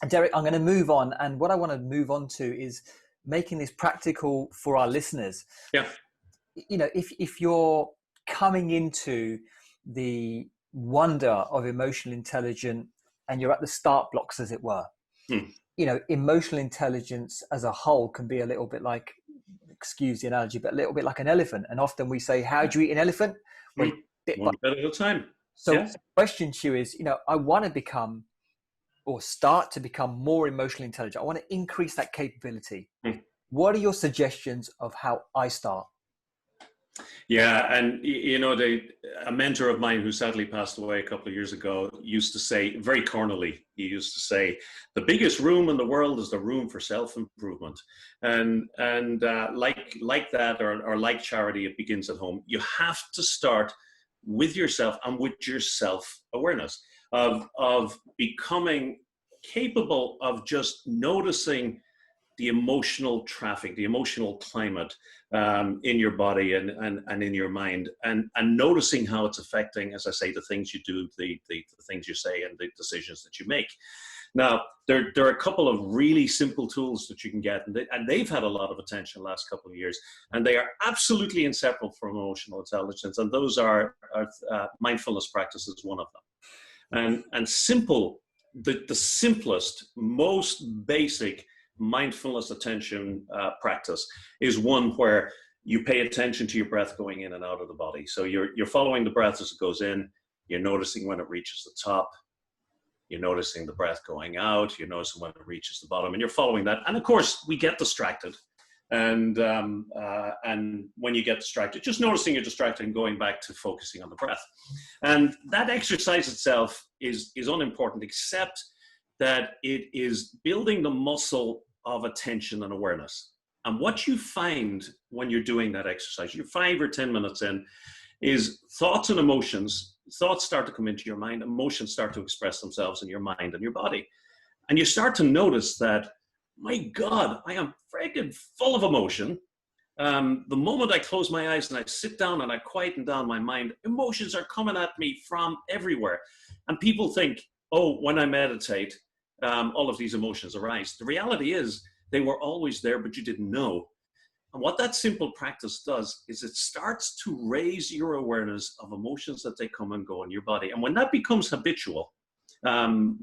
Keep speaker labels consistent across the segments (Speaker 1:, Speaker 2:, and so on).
Speaker 1: Derek, I'm going to move on. And what I want to move on to is making this practical for our listeners.
Speaker 2: Yeah.
Speaker 1: You know, if you're coming into the wonder of emotional intelligence and you're at the start blocks, as it were, you know, emotional intelligence as a whole can be a little bit like, excuse the analogy, but a little bit like an elephant. And often we say, how do you eat an elephant? Well,
Speaker 2: one bit at a time.
Speaker 1: So the question to you is, you know, I want to become or start to become more emotionally intelligent. I want to increase that capability. What are your suggestions of how I start?
Speaker 2: Yeah, and you know, a mentor of mine who sadly passed away a couple of years ago used to say, very cornily, he used to say, the biggest room in the world is the room for self-improvement. And like that, or like charity, it begins at home. You have to start with yourself and with your self-awareness of becoming capable of just noticing the emotional traffic, the emotional climate in your body and in your mind, and noticing how it's affecting, as I say, the things you do, the things you say, and the decisions that you make. Now, there are a couple of really simple tools that you can get, and they've had a lot of attention the last couple of years, and they are absolutely inseparable from emotional intelligence, and those are mindfulness practice is one of them. And simple, the simplest, most basic mindfulness attention practice is one where you pay attention to your breath going in and out of the body. So you're following the breath as it goes in, you're noticing when it reaches the top, you're noticing the breath going out, you're noticing when it reaches the bottom, and you're following that. And of course, we get distracted. And when you get distracted, just noticing you're distracted and going back to focusing on the breath. And that exercise itself is unimportant, except that it is building the muscle of attention and awareness. And what you find when you're doing that exercise, you're 5 or 10 minutes in, is thoughts and emotions. Thoughts start to come into your mind, emotions start to express themselves in your mind and your body. And you start to notice that, my God, I am freaking full of emotion. The moment I close my eyes and I sit down and I quieten down my mind, emotions are coming at me from everywhere. And people think, oh, when I meditate, all of these emotions arise. The reality is they were always there, but you didn't know. And what that simple practice does is it starts to raise your awareness of emotions that they come and go in your body. And when that becomes habitual, then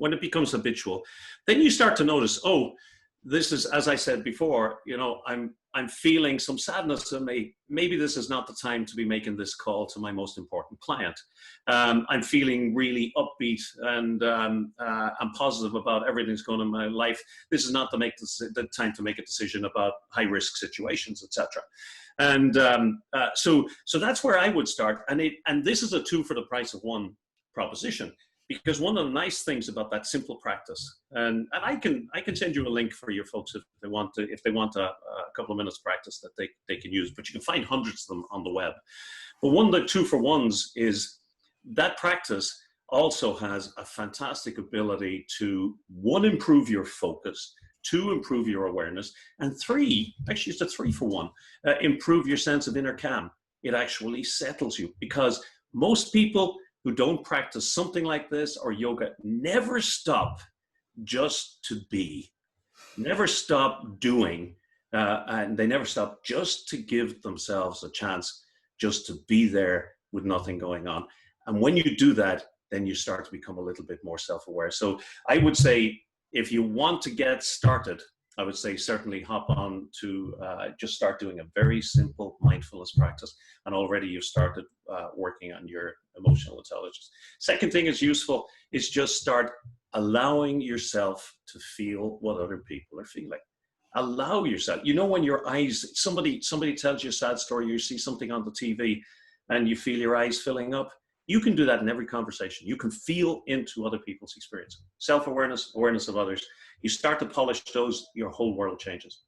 Speaker 2: you start to notice, oh, this is, as I said before, you know, I'm feeling some sadness in me. Maybe this is not the time to be making this call to my most important client. I'm feeling really upbeat and I'm positive about everything that's going on in my life. This is not the time to make a decision about high-risk situations, etc. And so that's where I would start. And this is a 2 for the price of 1 proposition. Because one of the nice things about that simple practice, and I can send you a link for your folks if they want a couple of minutes practice that they can use, but you can find hundreds of them on the web. But one of the 2 for 1s is that practice also has a fantastic ability to, 1, improve your focus, 2, improve your awareness, and 3, actually it's a 3 for 1, improve your sense of inner calm. It actually settles you, because most people who don't practice something like this or yoga never stop just to be, never stop doing, and they never stop just to give themselves a chance just to be there with nothing going on. And when you do that, then you start to become a little bit more self-aware. So I would say, if you want to get started, I would say certainly hop on to just start doing a very simple mindfulness practice. And already you've started working on your emotional intelligence. Second thing is useful is just start allowing yourself to feel what other people are feeling. Allow yourself. You know, when your eyes, somebody tells you a sad story, you see something on the TV and you feel your eyes filling up. You can do that in every conversation. You can feel into other people's experience. Self-awareness, awareness of others. You start to polish those, your whole world changes.